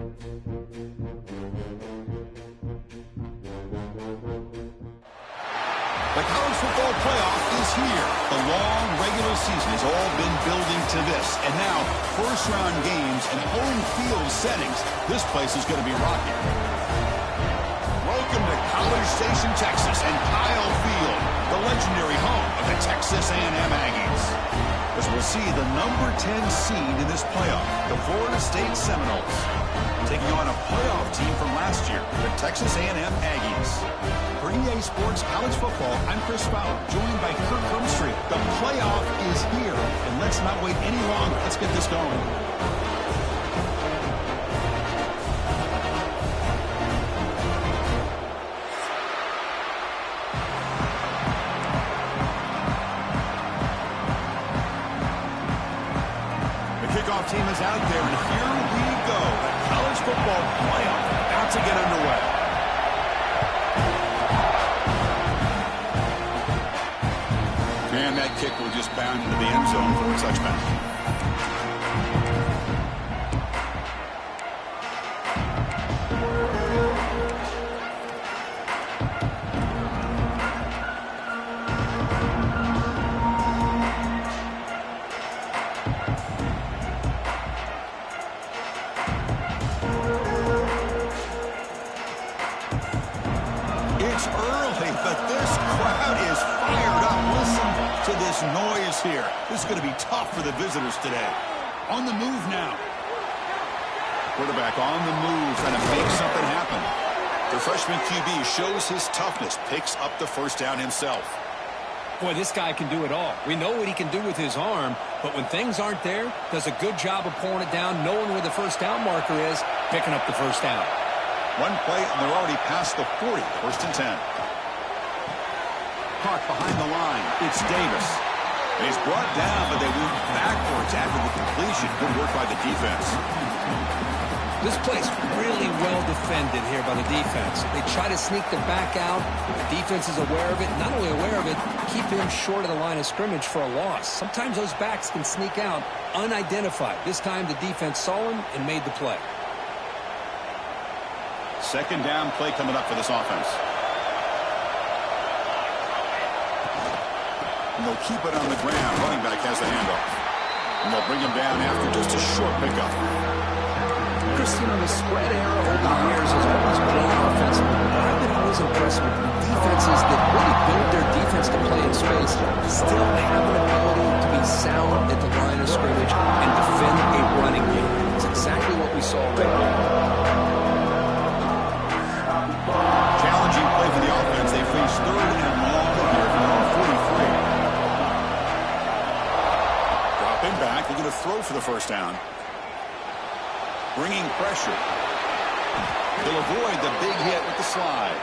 The college football playoff is here. The long regular season has all been building to this. And now, first-round games and home field settings. This place is going to be rocking. Welcome to College Station, Texas, and Kyle Field, the legendary home of the Texas A&M Aggies. As we'll see the number 10 seed in this playoff, the Florida State Seminoles, taking on a playoff team from last year, the Texas A&M Aggies. For EA Sports College Football, I'm Chris Fowler, joined by Kirk Crumstreet. The playoff is here, and let's not wait any longer. Let's get this going. The kickoff team is out there, and here we go. The college football playoff about to get underway. And that kick will just bound into the end zone for a touchback. It's early, but this crowd is fired up. Listen to this noise here. This is going to be tough for the visitors today. On the move now. Quarterback on the move, trying to make something happen. The freshman QB shows his toughness, picks up the first down himself. Boy, this guy can do it all. We know what he can do with his arm, but when things aren't there, does a good job of pulling it down, knowing where the first down marker is, picking up the first down. One play, and they're already past the 40, first and 10. Caught behind the line. It's Davis. And he's brought down, but they move backwards after the completion. Good work by the defense. This play's really well defended here by the defense. They try to sneak the back out. The defense is aware of it. Not only aware of it, keep him short of the line of scrimmage for a loss. Sometimes those backs can sneak out unidentified. This time the defense saw him and made the play. Second down play coming up for this offense. And they'll keep it on the ground. Running back has the handoff. And they'll bring him down after just a short pickup. Christian, the spread era over the years has always played offensively. But I've been always impressed with the defenses that really build their defense to play in space, still have an ability to be sound at the line of scrimmage and defend a running game. It's exactly what we saw right now. Challenging play for the offense. They face third and long here from their own 43. Dropping back. They're going to throw for the first down. Bringing pressure. They'll avoid the big hit with the slide.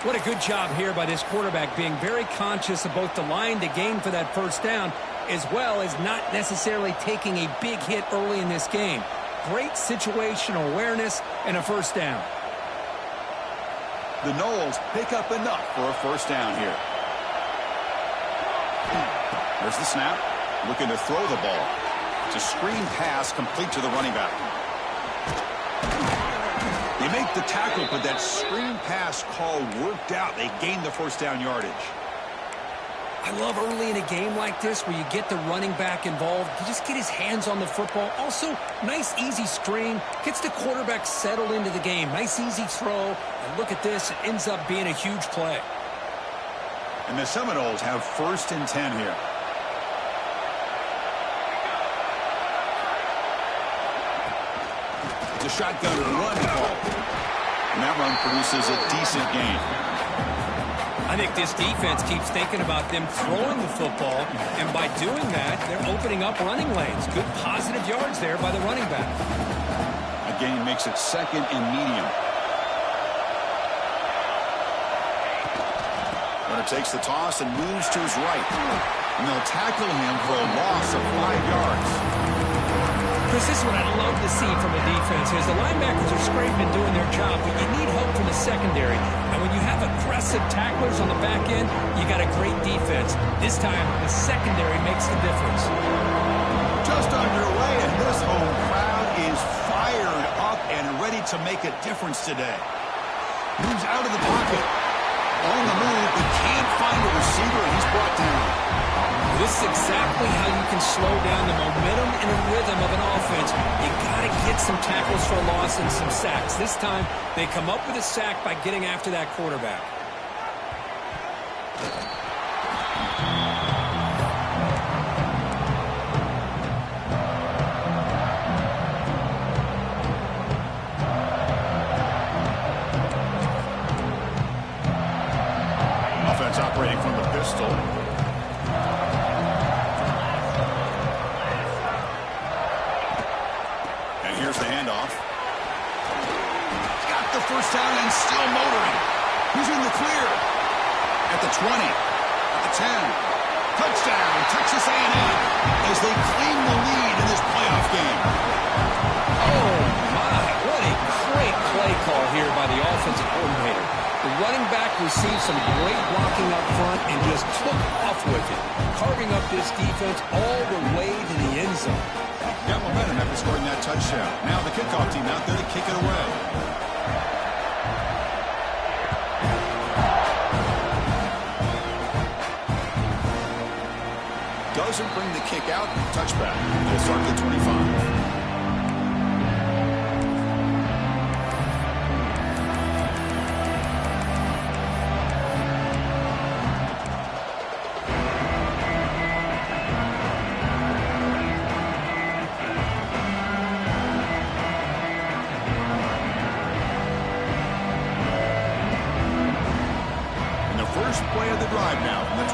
What a good job here by this quarterback, being very conscious of both the line to gain for that first down, as well as not necessarily taking a big hit early in this game. Great situational awareness and a first down. The Noles pick up enough for a first down here. There's the snap. Looking to throw the ball. It's a screen pass complete to the running back. They make the tackle, but that screen pass call worked out. They gained the first down yardage. I love early in a game like this where you get the running back involved. You just get his hands on the football. Also, nice, easy screen. Gets the quarterback settled into the game. Nice, easy throw. And look at this. It ends up being a huge play. And the Seminoles have first and 10 here. The shotgun run call. And that run produces a decent gain. I think this defense keeps thinking about them throwing the football, and by doing that, they're opening up running lanes. Good positive yards there by the running back. A gain makes it second and medium. Runner takes the toss and moves to his right. And they'll tackle him for a loss of 5 yards. Chris, this is what I'd love to see from a defense is the linebackers are scraping and doing their job, but you need help from the secondary. And when you have aggressive tacklers on the back end, you got a great defense. This time, the secondary makes the difference. Just underway, and this home crowd is fired up and to make a difference today. Moves out of the pocket. On the move, but can't find a receiver, and he's brought down. This is exactly how you can slow down the momentum and the rhythm of an offense. You got to get some tackles for loss and some sacks. This time, they come up with a sack by getting after that quarterback. Offense operating from the pistol. And here's the handoff. Got the first down and still motoring. He's in the clear. At the 20. At the 10. Touchdown, Texas A&M, as they claim the lead in this playoff game. Oh, my. What a great play call here by the offensive coordinator. The running back received some great blocking up front and just took off with it, carving up this defense all the way to the end zone. Got momentum after scoring that touchdown. Now the kickoff team out there to kick it away. Doesn't bring the kick out. Touchback. It'll start at 25. First play of the drive now from the 25.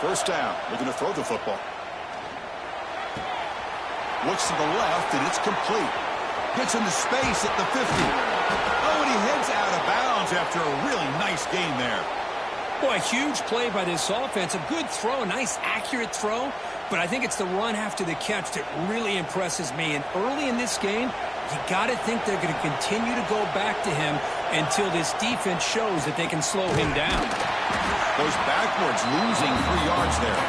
First down, looking to throw the football. Looks to the left, and it's complete. Gets into space at the 50. Oh, and he heads out of bounds after a really nice gain there. Boy, a huge play by this offense. A good throw, a nice accurate throw. But I think it's the run after the catch that really impresses me. And early in this game, you got to think they're going to continue to go back to him until this defense shows that they can slow him down. Goes backwards, losing 3 yards there.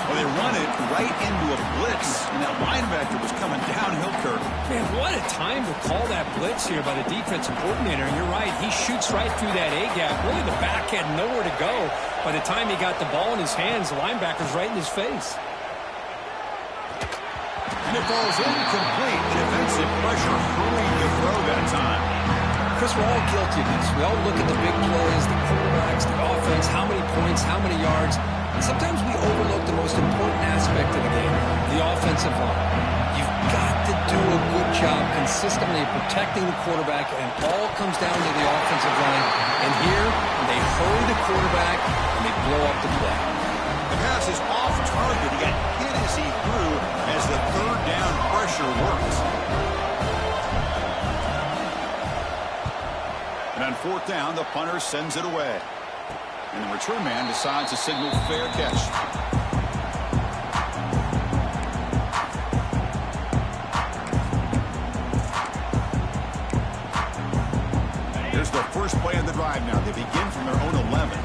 Well, they run it right into a blitz, and that linebacker was coming downhill, Kirk. Man, what a time to call that blitz here by the defensive coordinator. And you're right, he shoots right through that A-gap. Really, the back had nowhere to go. By the time he got the ball in his hands, the linebacker's right in his face. And it falls incomplete. The defensive pressure hurrying to throw that time. Chris, we're all guilty of this. We all look at the big plays, the quarterbacks, the offense, how many points, how many yards. And sometimes we overlook the most important aspect of the game, the offensive line. You've got to do a good job consistently protecting the quarterback, and all comes down to the offensive line. And here, they hurry the quarterback, and they blow up the play. The pass is off target. He got hit as he threw as the third down pressure works. And on fourth down, the punter sends it away. And the return man decides to signal fair catch. Here's the first play of the drive now. They begin from their own 11.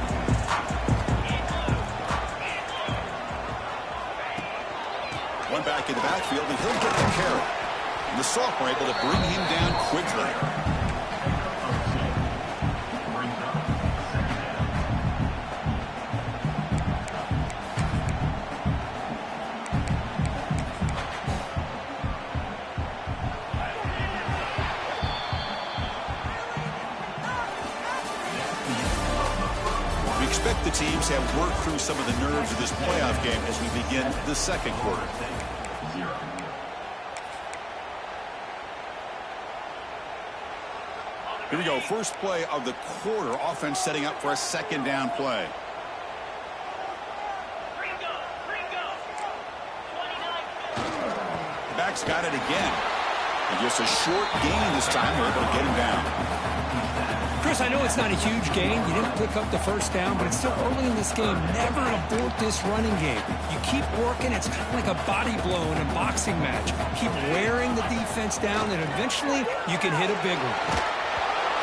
One back in the backfield, and he'll get the carry. And the sophomore able to bring him down quickly. The teams have worked through some of the nerves of this playoff game as we begin the second quarter. Here we go. First play of the quarter. Offense setting up for a second down play. The back's got it again. And just a short gain this time. They're able to get him down. Chris, I know it's not a huge gain. You didn't pick up the first down, but it's still early in this game. Never abort this running game. You keep working. It's kind of like a body blow in a boxing match. Keep wearing the defense down, and eventually you can hit a big one.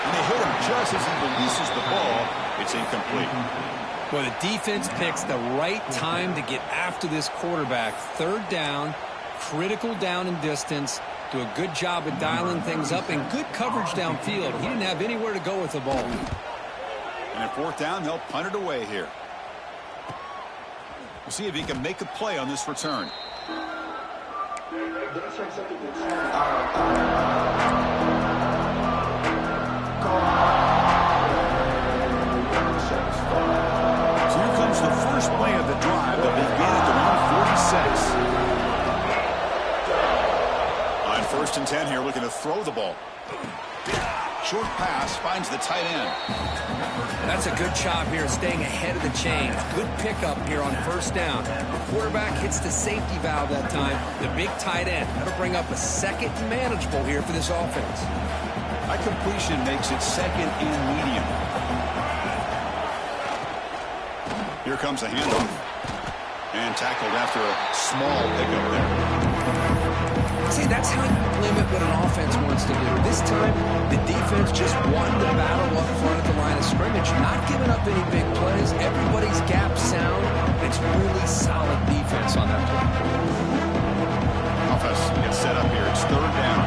And they hit him just as he releases the ball. It's incomplete. Well, the defense picks the right time to get after this quarterback. Third down, critical down and distance. Do a good job of dialing things up and good coverage downfield. He didn't have anywhere to go with the ball. And at fourth down, they'll punt it away here. We'll see if he can make a play on this return. So here comes the first play of the drive that began at the 146. On first and 10 here, looking to throw the ball. Short pass finds the tight end. That's a good job here, staying ahead of the chains. Good pickup here on first down. The quarterback hits the safety valve that time. The big tight end. That'll bring up a second and manageable here for this offense. That completion makes it second and medium. Here comes the handoff. And tackled after a small pickup there. See, that's how you limit what an offense wants to do. This time, the defense just won the battle up front at the line of scrimmage, not giving up any big plays. Everybody's gap sound. It's really solid defense on that play. Offense gets set up here. It's third down.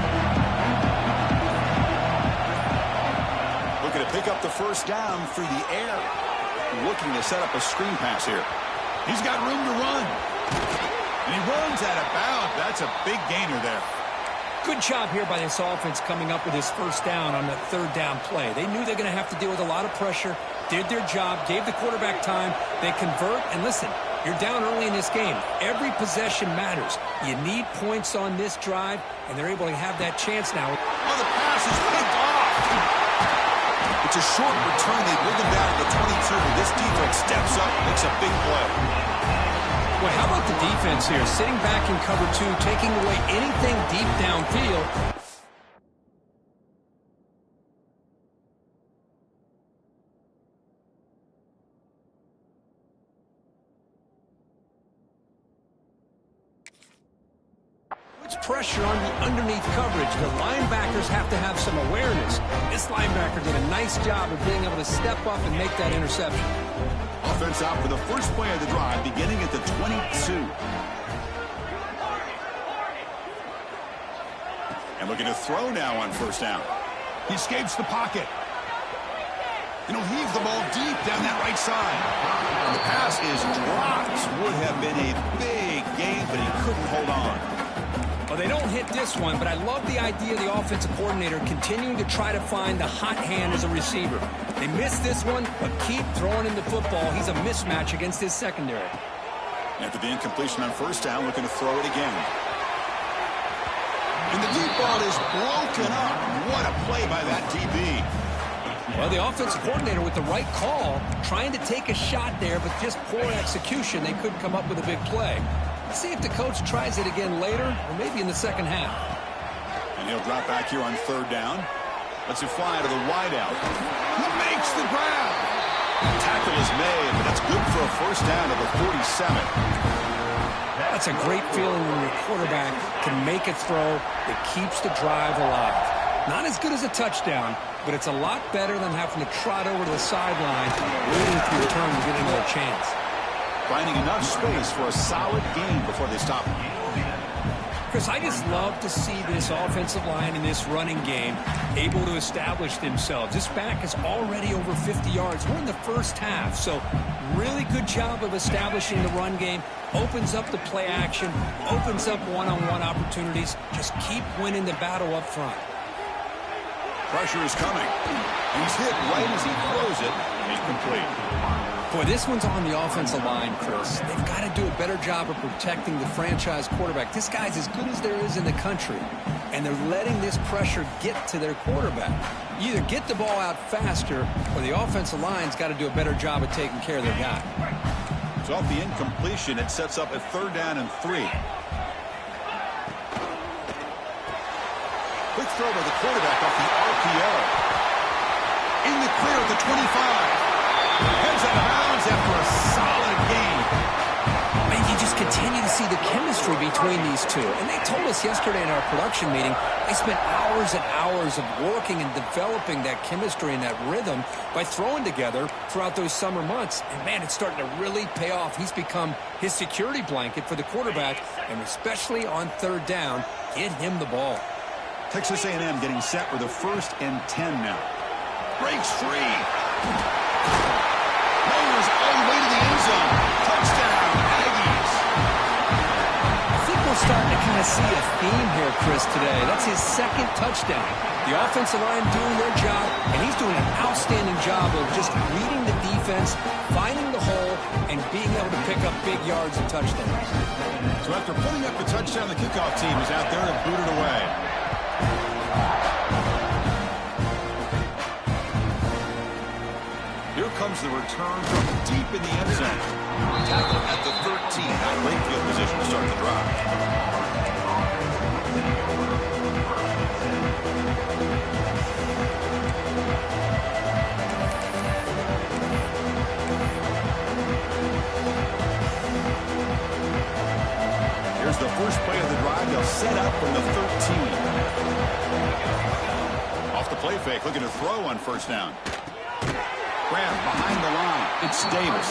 Looking to pick up the first down through the air. Looking to set up a screen pass here. He's got room to run. And he runs out of bounds. That's a big gainer there. Good job here by this offense coming up with his first down on the third down play. They knew they're going to have to deal with a lot of pressure, did their job, gave the quarterback time. They convert, and listen, you're down early in this game. Every possession matters. You need points on this drive, and they're able to have that chance now. Oh, the pass is picked off. It's a short return. They bring him down to the 22, but this defense steps up and makes a big play. Well, how about the defense here? Sitting back in cover two, taking away anything deep downfield. Puts pressure on the underneath coverage. The linebackers have to have some awareness. This linebacker did a nice job of being able to step up and make that interception. Offense out for the first play of the drive, beginning at the 22. And looking to throw now on first down. He escapes the pocket. And he'll heave the ball deep down that right side. And the pass is dropped. Would have been a big gain, but he couldn't hold on. Well, they don't hit this one, but I love the idea of the offensive coordinator continuing to try to find the hot hand as a receiver. They missed this one, but keep throwing him the football. He's a mismatch against his secondary. After the incompletion on first down, looking to throw it again. And the deep ball is broken up. What a play by that DB. Well, the offensive coordinator with the right call, trying to take a shot there, but just poor execution. They couldn't come up with a big play. Let's see if the coach tries it again later, or maybe in the second half. And he'll drop back here on third down. Lets it fly to the wideout. He makes the grab. Tackle is made, but that's good for a first down of the 47. That's a great feeling when your quarterback can make a throw that keeps the drive alive. Not as good as a touchdown, but it's a lot better than having to trot over to the sideline, waiting for your turn to get another chance. Finding enough space for a solid gain before they stop him. Chris, I just love to see this offensive line in this running game able to establish themselves. This back is already over 50 yards. We're in the first half, so really good job of establishing the run game. Opens up the play action, opens up one-on-one opportunities. Just keep winning the battle up front. Pressure is coming. He's hit right as he throws it. Incomplete. Boy, this one's on the offensive line, Chris. They've got to do a better job of protecting the franchise quarterback. This guy's as good as there is in the country, and they're letting this pressure get to their quarterback. You either get the ball out faster, or the offensive line's got to do a better job of taking care of their guy. So off the incompletion, it sets up a third down and 3. Quick throw by the quarterback off the RPO. In the clear at the 25. Heads out of bounds after a solid game. And you just continue to see the chemistry between these two. And they told us yesterday in our production meeting, they spent hours and hours of working and developing that chemistry and that rhythm by throwing together throughout those summer months. And, man, it's starting to really pay off. He's become his security blanket for the quarterback, and especially on third down, get him the ball. Texas A&M getting set for the 1st and 10 now. Breaks free. Rolls all the way to the end zone. Touchdown, Aggies. I think we're starting to kind of see a theme here, Chris, today. That's his 2nd touchdown. The offensive line doing their job, and he's doing an outstanding job of just reading the defense, finding the hole, and being able to pick up big yards and touchdowns. So after putting up the touchdown, the kickoff team is out there to boot it away. Here comes the return from deep in the end zone. Tackle at the 13. Not great field position to start the drive. Here's the first play of the drive. They'll set up from the 13. Off the play fake, looking to throw on 1st down. Grab behind the line. It's Davis.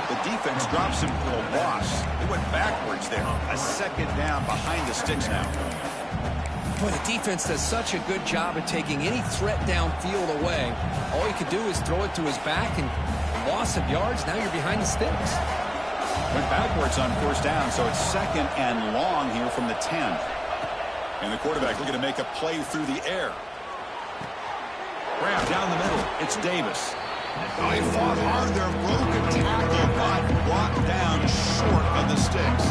The defense drops him for a loss. They went backwards there. A 2nd down behind the sticks now. Boy, the defense does such a good job of taking any threat downfield away. All you could do is throw it to his back, and loss of yards, now you're behind the sticks. Went backwards on 1st down, so it's 2nd and long here from the 10. And the quarterback looking to make a play through the air. Grab down the middle. It's Davis. Oh, he fought hard there, broke a tackle, but brought down short of the sticks.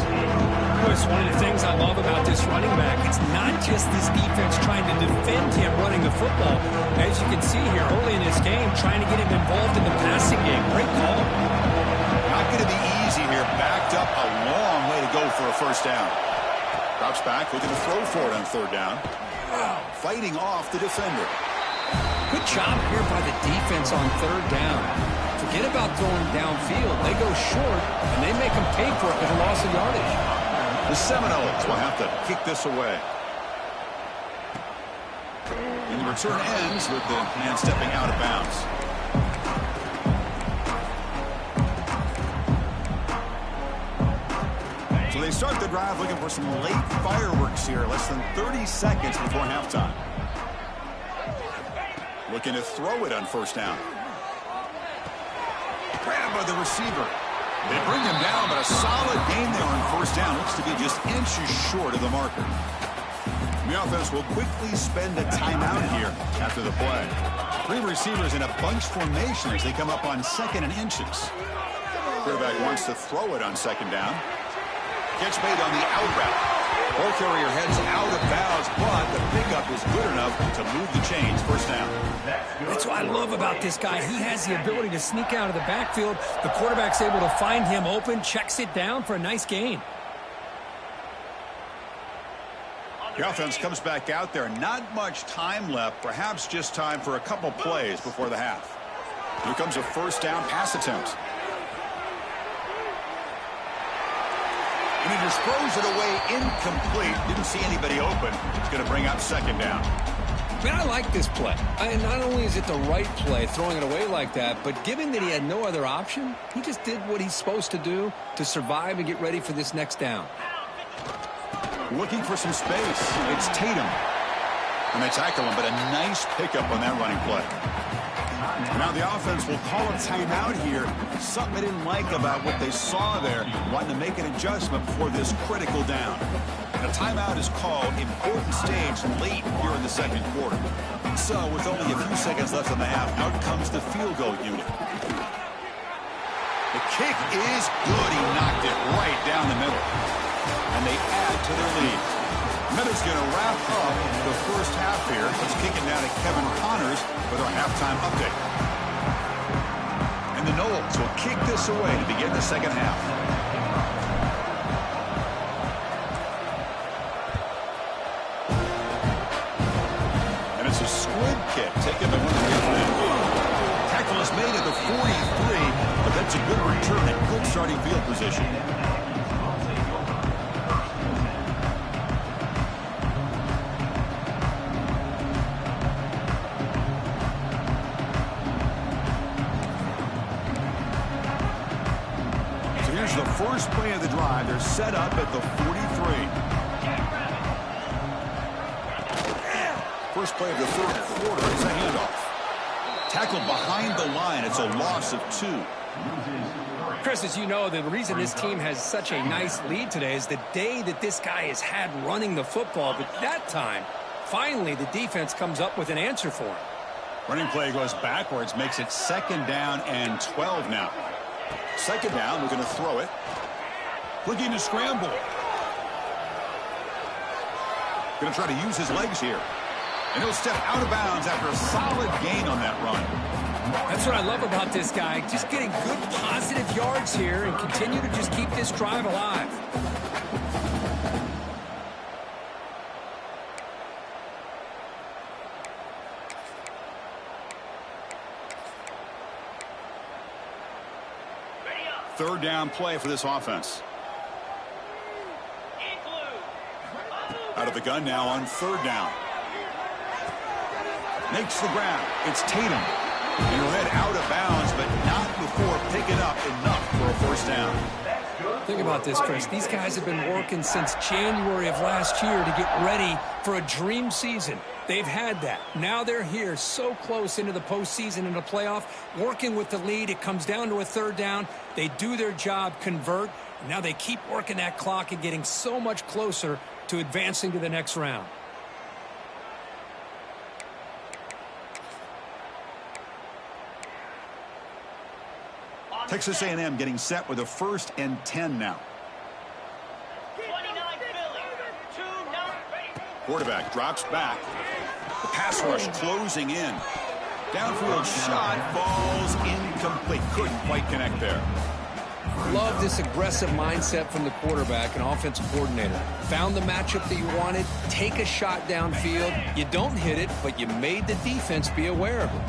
Chris, one of the things I love about this running back, it's not just this defense trying to defend him running the football. As you can see here early in this game, trying to get him involved in the passing game. Great call. Not going to be easy here. Backed up a long way to go for a 1st down. Drops back, looking to throw for it on 3rd down. Fighting off the defender. Good job here by the defense on 3rd down. Forget about throwing downfield. They go short, and they make them pay for it with a loss of yardage. The Seminoles will have to kick this away. And the return ends with the man stepping out of bounds. So they start the drive looking for some late fireworks here. Less than 30 seconds before halftime. Looking to throw it on 1st down. Grabbed by the receiver. They bring him down, but a solid gain there on 1st down. Looks to be just inches short of the marker. The offense will quickly spend a timeout here after the play. 3 receivers in a bunch formation as they come up on 2nd and inches. Quarterback wants to throw it on 2nd down. Catch made on the out route. Ball carrier heads out of bounds, but the pickup is good enough to move the chains. 1st down. That's what I love about this guy. He has the ability to sneak out of the backfield. The quarterback's able to find him open, checks it down for a nice gain. The offense comes back out there. Not much time left. Perhaps just time for a couple plays before the half. Here comes a 1st down pass attempt. And he just throws it away incomplete. Didn't see anybody open. It's going to bring up 2nd down. Man, I like this play. And not only is it the right play, throwing it away like that, but given that he had no other option, he just did what he's supposed to do to survive and get ready for this next down. Looking for some space. It's Tatum. And they tackle him, but a nice pickup on that running play. Now the offense will call a timeout here. Something they didn't like about what they saw there. Wanting to make an adjustment before this critical down. A timeout is called. Important stage late here in the 2nd quarter. So with only a few seconds left in the half, out comes the field goal unit. The kick is good. He knocked it right down the middle. And they add to their lead. Minutes going to wrap up the 1st half here. Let's kick it now to Kevin Connors with our halftime update. And the Noles will kick this away to begin the 2nd half. And it's a squib kick taken to one of tackle is made at the 43, but that's a good return and good starting field position. is the first play of the drive. They're set up at the 43. First play of the third quarter is a handoff. Tackled behind the line. It's a loss of 2. Chris, as you know, the reason this team has such a nice lead today is the day that this guy has had running the football. But that time, finally, the defense comes up with an answer for him. Running play goes backwards, makes it 2nd down and 12 now. 2nd down, we're going to throw it. Looking to scramble. Going to try to use his legs here. And he'll step out of bounds after a solid gain on that run. That's what I love about this guy. Just getting good positive yards here and continue to just keep this drive alive. Third down play for this offense. Out of the gun now on 3rd down. Makes the ground. It's Tatum. And he'll head out of bounds, but not before picking up enough for a 1st down. Think about this, Chris. These guys have been working since January of last year to get ready for a dream season. They've had that. Now they're here so close into the postseason and the playoff, working with the lead. It comes down to a 3rd down. They do their job, convert. And now they keep working that clock and getting so much closer to advancing to the next round. Texas A&M getting set with a 1st and 10 now. Quarterback drops back. The pass rush closing in. Downfield shot falls incomplete. Couldn't quite connect there. Love this aggressive mindset from the quarterback and offensive coordinator. Found the matchup that you wanted. Take a shot downfield. You don't hit it, but you made the defense be aware of it.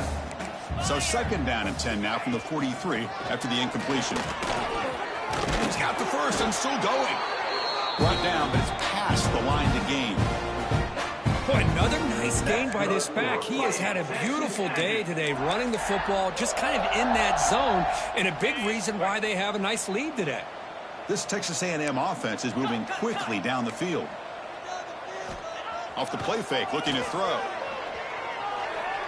So 2nd down and 10 now from the 43 after the incompletion. He's got the first and still going. Brought down, but it's past the line to gain. Boy, another nice gain by this back. He has had a beautiful day today running the football, just kind of in that zone, and a big reason why they have a nice lead today. This Texas A&M offense is moving quickly down the field. Off the play fake, looking to throw.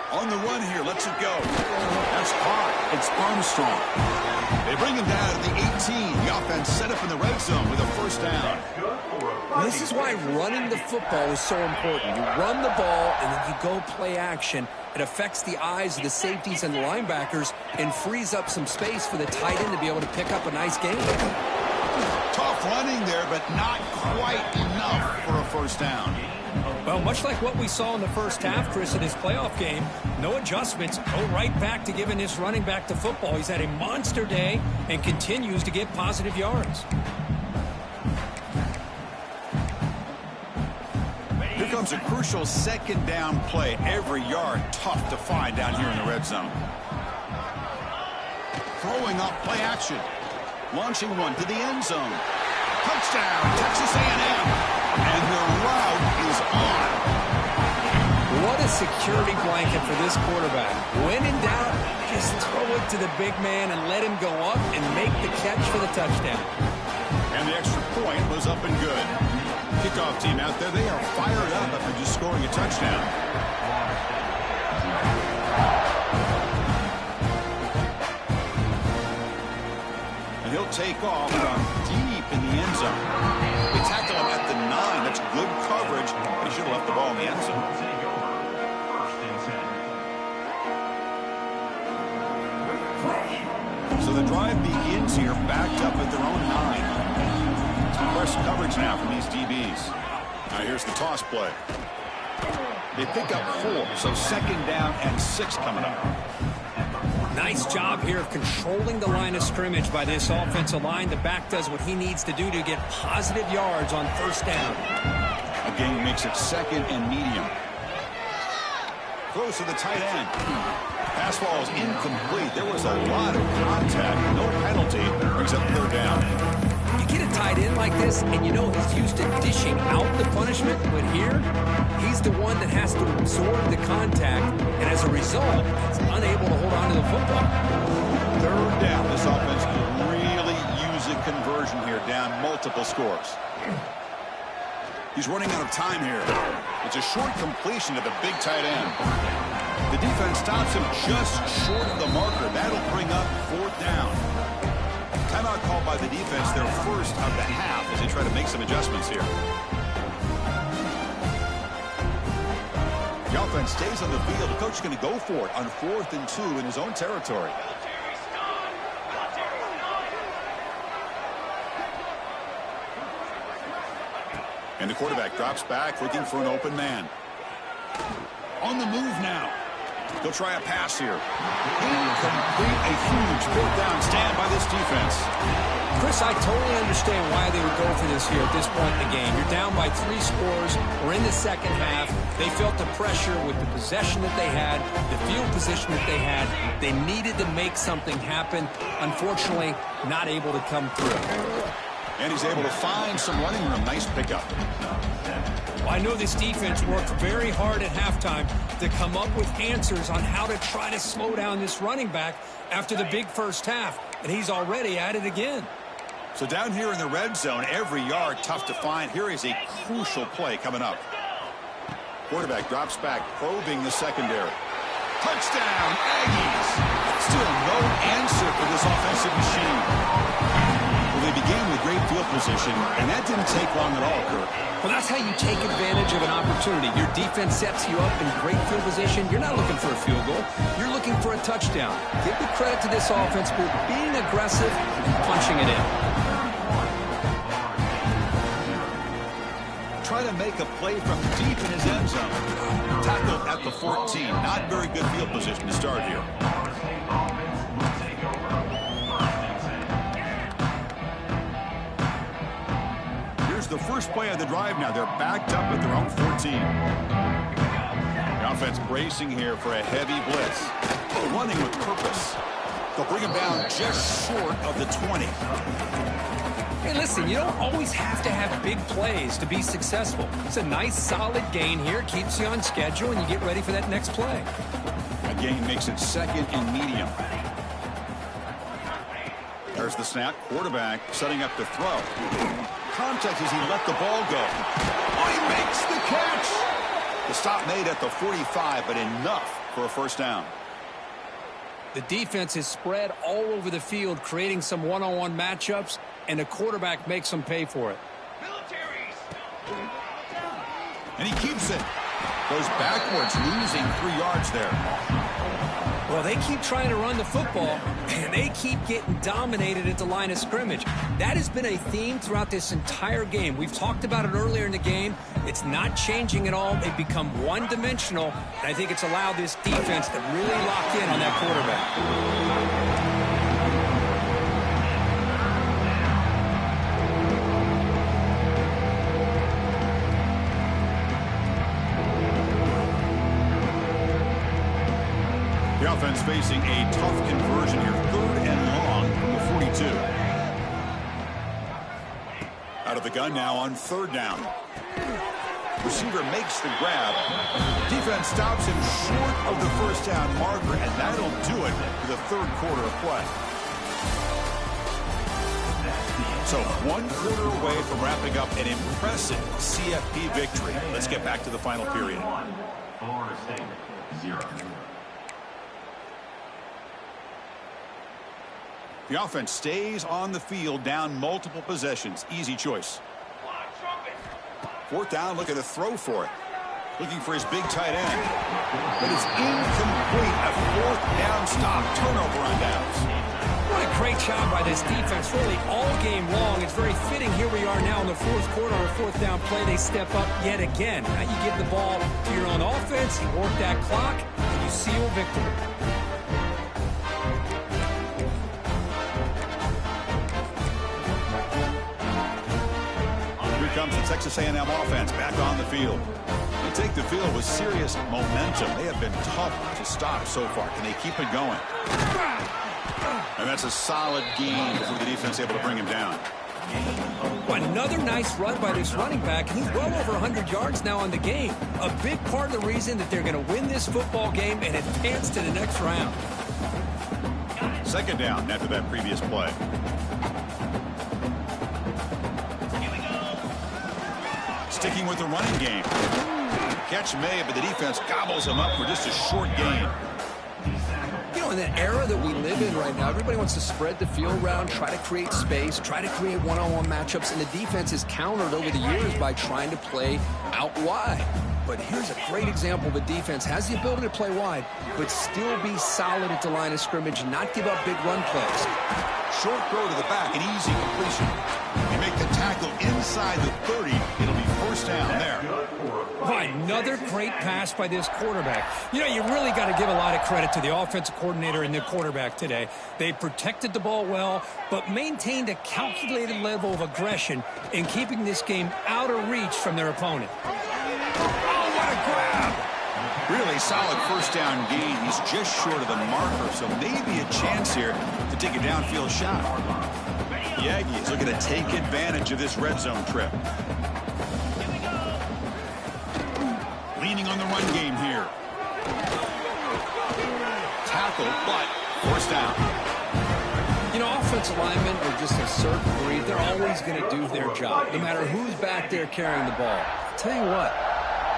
On the run here, lets it go. That's caught. It's Armstrong. They bring him down to the 18. The offense set up in the red zone with a 1st down. This is why running the football is so important. You run the ball, and then you go play action. It affects the eyes of the safeties and the linebackers and frees up some space for the tight end to be able to pick up a nice gain. Tough running there, but not quite enough for a 1st down. Well, much like what we saw in the first half, Chris, in his playoff game, no adjustments, go right back to giving this running back the football. He's had a monster day and continues to get positive yards. Here comes a crucial 2nd down play. Every yard tough to find down here in the red zone. Throwing up play action. Launching one to the end zone. Touchdown, Texas A&M. And the route is on. What a security blanket for this quarterback. When in doubt, just throw it to the big man and let him go up and make the catch for the touchdown. And the extra point was up and good. Kickoff team out there, they are fired up after just scoring a touchdown. And he'll take off from deep in the end zone. They tackle him at the 9. That's good coverage. He should have left the ball in the end zone. So the drive begins here, backed up at their own 9. Press coverage now from these DBs. Now here's the toss play. They pick up 4, so 2nd down and 6 coming up. Nice job here of controlling the line of scrimmage by this offensive line. The back does what he needs to do to get positive yards on 1st down. A gain makes it 2nd and medium. Close to the tight end. Pass ball is incomplete. There was a lot of contact. No penalty. Brings up 3rd down. You get a tight end like this, and you know he's used to dishing out the punishment, but here, he's the one that has to absorb the contact, and as a result, he's unable to hold on to the football. 3rd down. This offense can really use a conversion here, down multiple scores. He's running out of time here. It's a short completion to the big tight end. The defense stops him just short of the marker. That'll bring up 4th down. Timeout called by the defense, their first of the half, as they try to make some adjustments here. The offense stays on the field. The coach is going to go for it on 4th and 2 in his own territory. And the quarterback drops back, looking for an open man. On the move now. He'll try a pass here. Incomplete, a huge 4th down stand by this defense. Chris, I totally understand why they would go for this here at this point in the game. You're down by 3 scores. We're in the second half. They felt the pressure with the possession that they had, the field position that they had. They needed to make something happen. Unfortunately, not able to come through. And he's able to find some running room. Nice pickup. Well, I know this defense worked very hard at halftime to come up with answers on how to try to slow down this running back after the big first half. And he's already at it again. So down here in the red zone, every yard tough to find. Here is a crucial play coming up. Quarterback drops back, probing the secondary. Touchdown, Aggies! Still no answer for this offensive machine. Well, they began with great field position, and that didn't take long at all, Kurt. Well, that's how you take advantage of an opportunity. Your defense sets you up in great field position. You're not looking for a field goal. You're looking for a touchdown. Give the credit to this offense for being aggressive and punching it in. Trying to make a play from deep in his end zone. Tackled at the 14. Not very good field position to start here. Here's the first play of the drive now. They're backed up at their own 14. The offense bracing here for a heavy blitz. Running with purpose. They'll bring him down just short of the 20. Hey, listen, you don't always have to have big plays to be successful. It's a nice, solid gain here. Keeps you on schedule, and you get ready for that next play. A gain makes it 2nd and medium. There's the snap. Quarterback setting up to throw. Contact as he let the ball go. Oh, he makes the catch. The stop made at the 45, but enough for a 1st down. The defense is spread all over the field, creating some one-on-one matchups, and the quarterback makes them pay for it. And he keeps it. Goes backwards, losing 3 yards there. Well, they keep trying to run the football, and they keep getting dominated at the line of scrimmage. That has been a theme throughout this entire game. We've talked about it earlier in the game. It's not changing at all. They've become one-dimensional, and I think it's allowed this defense to really lock in on that quarterback. The offense facing a tough conversion here. 3rd and long from the 42. Out of the gun now on 3rd down. Receiver makes the grab. Defense stops him short of the 1st down marker, and that'll do it for the 3rd quarter of play. So 1 quarter away from wrapping up an impressive CFP victory. Let's get back to the final period. Florida State, 0. The offense stays on the field, down multiple possessions. Easy choice. 4th down, looking to throw for it. Looking for his big tight end. But it's incomplete. A 4th down stop. Turnover on downs. What a great job by this defense, really all game long. It's very fitting. Here we are now in the 4th quarter, a 4th down play. They step up yet again. Now you give the ball to your own offense, you work that clock, and you seal victory. Comes the Texas A&M offense back on the field. They take the field with serious momentum. They have been tough to stop so far. Can they keep it going? And that's a solid gain before the defense able to bring him down. Another nice run by this running back. He's well over 100 yards now in the game. A big part of the reason that they're going to win this football game and advance to the next round. 2nd down after that previous play. Sticking with the running game. Catch made, but the defense gobbles him up for just a short gain. You know, in the era that we live in right now, everybody wants to spread the field around, try to create space, try to create one-on-one matchups, and the defense is countered over the years by trying to play out wide. But here's a great example of a defense has the ability to play wide, but still be solid at the line of scrimmage, not give up big run plays. Short throw to the back, an easy completion. They make the tackle inside the 30. It'll be first down there. Oh, another great pass by this quarterback. You know, you really got to give a lot of credit to the offensive coordinator and the quarterback today. They protected the ball well, but maintained a calculated level of aggression in keeping this game out of reach from their opponent. Oh, what a grab! Really solid first down gain. He's just short of the marker, so maybe a chance here to take a downfield shot. The Aggies looking to take advantage of this red zone trip. Leaning on the run game here. Tackle, but first down. You know, offensive linemen are just a certain breed. They're always going to do their job, no matter who's back there carrying the ball. I'll tell you what,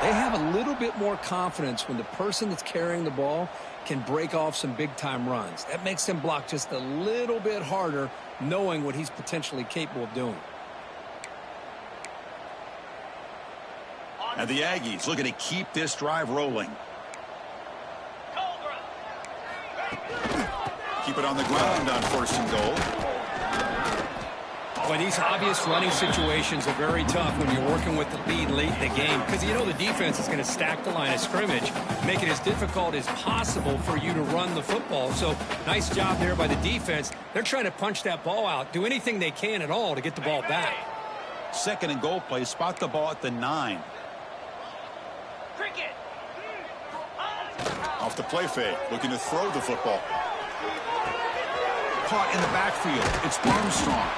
they have a little bit more confidence when the person that's carrying the ball can break off some big-time runs. That makes them block just a little bit harder, knowing what he's potentially capable of doing. And the Aggies looking to keep this drive rolling. Keep it on the ground on first and goal. Boy, these obvious running situations are very tough when you're working with the lead late in the game because you know the defense is going to stack the line of scrimmage, make it as difficult as possible for you to run the football. So nice job there by the defense. They're trying to punch that ball out, do anything they can at all to get the ball back. Second and goal play, spot the ball at the 9. Off the play fake, looking to throw the football. Caught in the backfield. It's Armstrong.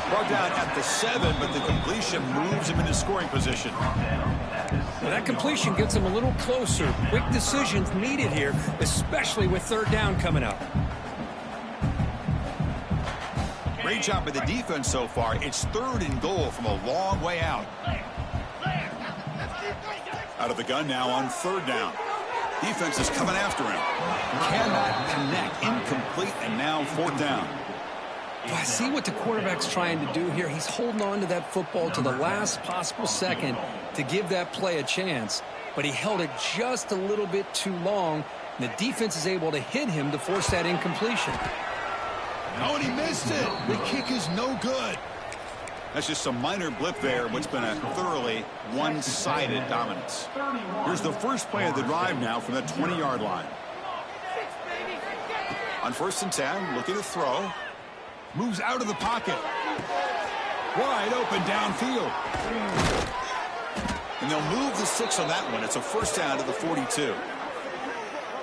Brought down at the 7, but the completion moves him into scoring position. Well, that completion gets him a little closer. Quick decisions needed here, especially with third down coming up. Great job by the defense so far. It's third and goal from a long way out. Out of the gun now on third down. Defense is coming after him. Cannot connect. Incomplete, and now fourth down. Well, I see what the quarterback's trying to do here. He's holding on to that football to the last possible second to give that play a chance, but he held it just a little bit too long, and the defense is able to hit him to force that incompletion. Oh, and he missed it. The kick is no good. That's just some minor blip there, what's been a thoroughly one-sided dominance. Here's the first play of the drive now from the 20-yard line. On first and 10, looking to throw. Moves out of the pocket. Wide open downfield. And they'll move the 6 on that one. It's a first down to the 42.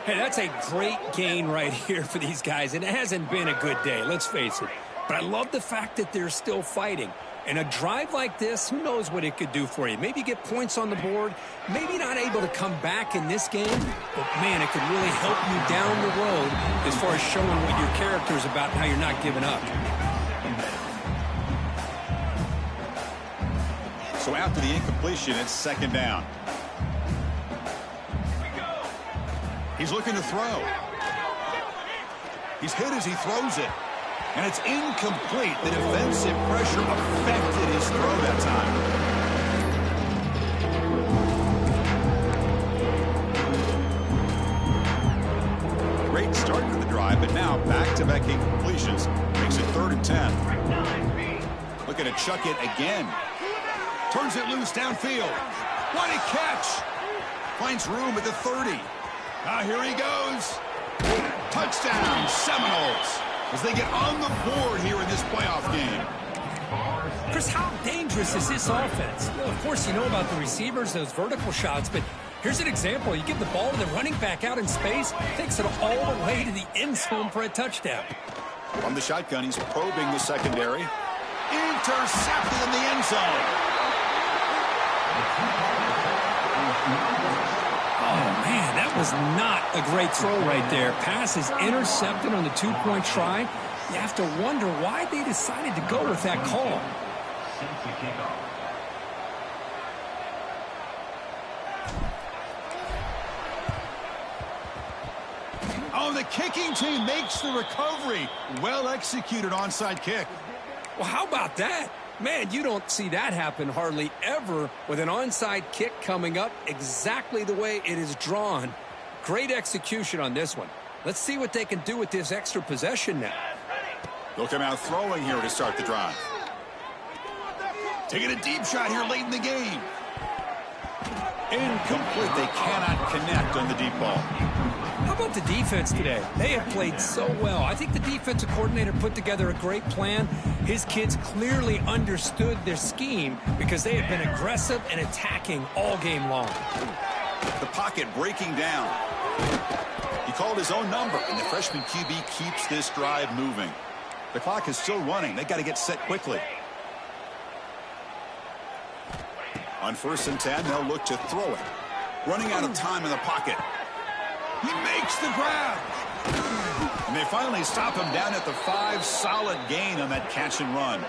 Hey, that's a great gain right here for these guys, and it hasn't been a good day, let's face it. But I love the fact that they're still fighting. And a drive like this, who knows what it could do for you. Maybe get points on the board, maybe not able to come back in this game, but, man, it could really help you down the road as far as showing what your character is about and how you're not giving up. So after the incompletion, it's second down. He's looking to throw. He's hit as he throws it. And it's incomplete. The defensive pressure affected his throw that time. Great start to the drive, but now back-to-back incompletions. Makes it third and 10. Looking to chuck it again. Turns it loose downfield. What a catch! Finds room at the 30. Ah, here he goes. Touchdown, Seminoles, as they get on the board here in this playoff game. Chris, how dangerous is this offense? Well, of course, you know about the receivers, those vertical shots, but here's an example. You give the ball to the running back out in space, takes it all the way to the end zone for a touchdown. From the shotgun, he's probing the secondary. Intercepted in the end zone. Oh, man, that was not a great throw right there. Pass is intercepted on the two-point try. You have to wonder why they decided to go with that call. Oh, the kicking team makes the recovery. Well executed onside kick. Well, how about that? Man, you don't see that happen hardly ever with an onside kick coming up exactly the way it is drawn. Great execution on this one. Let's see what they can do with this extra possession now. They'll come out throwing here to start the drive. Taking a deep shot here late in the game. Incomplete. They cannot connect on the deep ball. How about the defense today? They have played so well. I think the defensive coordinator put together a great plan. His kids clearly understood their scheme because they have been aggressive and attacking all game long. The pocket breaking down. He called his own number, and the freshman QB keeps this drive moving. The clock is still running. They got to get set quickly. On 1st and 10, they'll look to throw it. Running out of time in the pocket. He makes the grab. And they finally stop him down at the 5. Solid gain on that catch and run.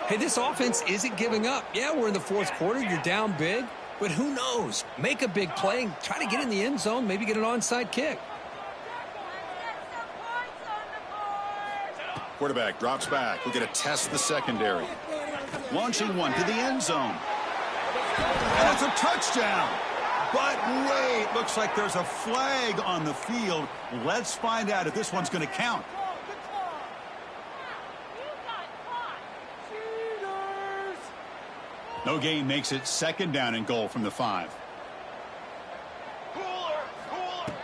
Hey, this offense isn't giving up. Yeah, we're in the 4th quarter. You're down big. But who knows? Make a big play and try to get in the end zone, maybe get an onside kick. Quarterback drops back. We're going to test the secondary. Launching one to the end zone. And it's a touchdown. But wait, looks like there's a flag on the field. Let's find out if this one's going to count. No gain makes it 2nd down and goal from the 5.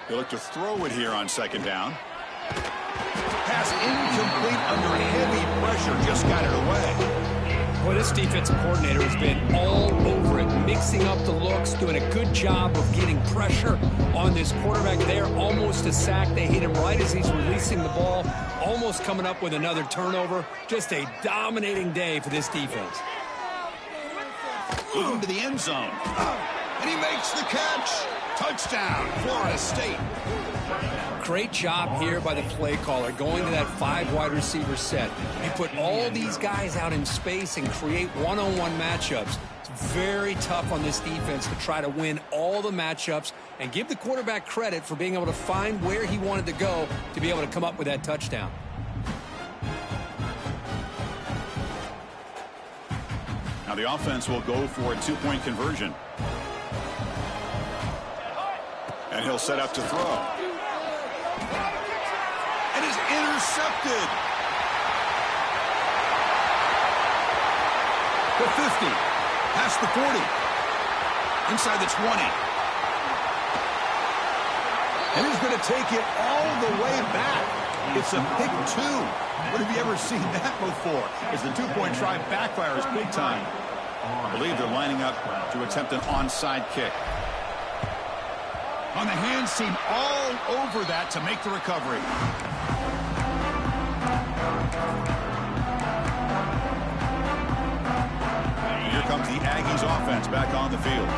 They look to throw it here on 2nd down. Pass incomplete under heavy pressure. Just got it away. Well, this defensive coordinator has been all over it, mixing up the looks, doing a good job of getting pressure on this quarterback there. Almost a sack. They hit him right as he's releasing the ball, almost coming up with another turnover. Just a dominating day for this defense. Looking to the end zone. And he makes the catch. Touchdown, Florida State. Great job here by the play caller, going to that 5 wide receiver set. You put all these guys out in space and create one-on-one matchups. It's very tough on this defense to try to win all the matchups and give the quarterback credit for being able to find where he wanted to go to be able to come up with that touchdown. Now the offense will go for a 2-point conversion. And he'll set up to throw. And is intercepted. The 50. Past the 40. Inside the 20. And he's going to take it all the way back. It's a pick 2. What have you ever seen that before? As the 2-point try backfires big time. I believe they're lining up to attempt an onside kick. On the hands team all over that to make the recovery. Here comes the Aggies offense back on the field.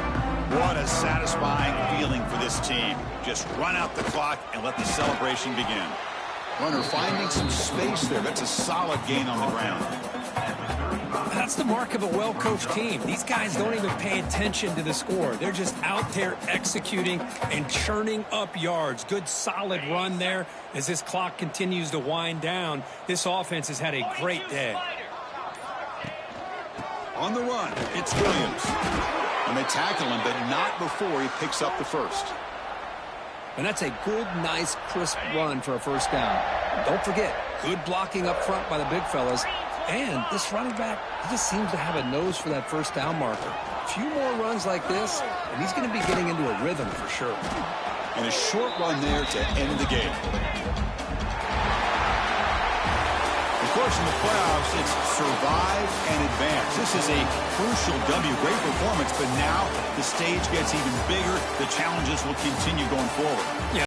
What a satisfying feeling for this team. Just run out the clock and let the celebration begin. Runner finding some space there. That's a solid gain on the ground. That's the mark of a well-coached team. These guys don't even pay attention to the score. They're just out there executing and churning up yards. Good, solid run there as this clock continues to wind down. This offense has had a great day. On the run, it's Williams. And they tackle him, but not before he picks up the first. And that's a good, nice, crisp run for a 1st down. Don't forget, good blocking up front by the big fellas. And this running back, he just seems to have a nose for that 1st down marker. A few more runs like this, and he's going to be getting into a rhythm for sure. And a short run there to end the game. Of course, in the playoffs, it's survive and advance. This is a crucial W. Great performance, but now the stage gets even bigger. The challenges will continue going forward. Yeah.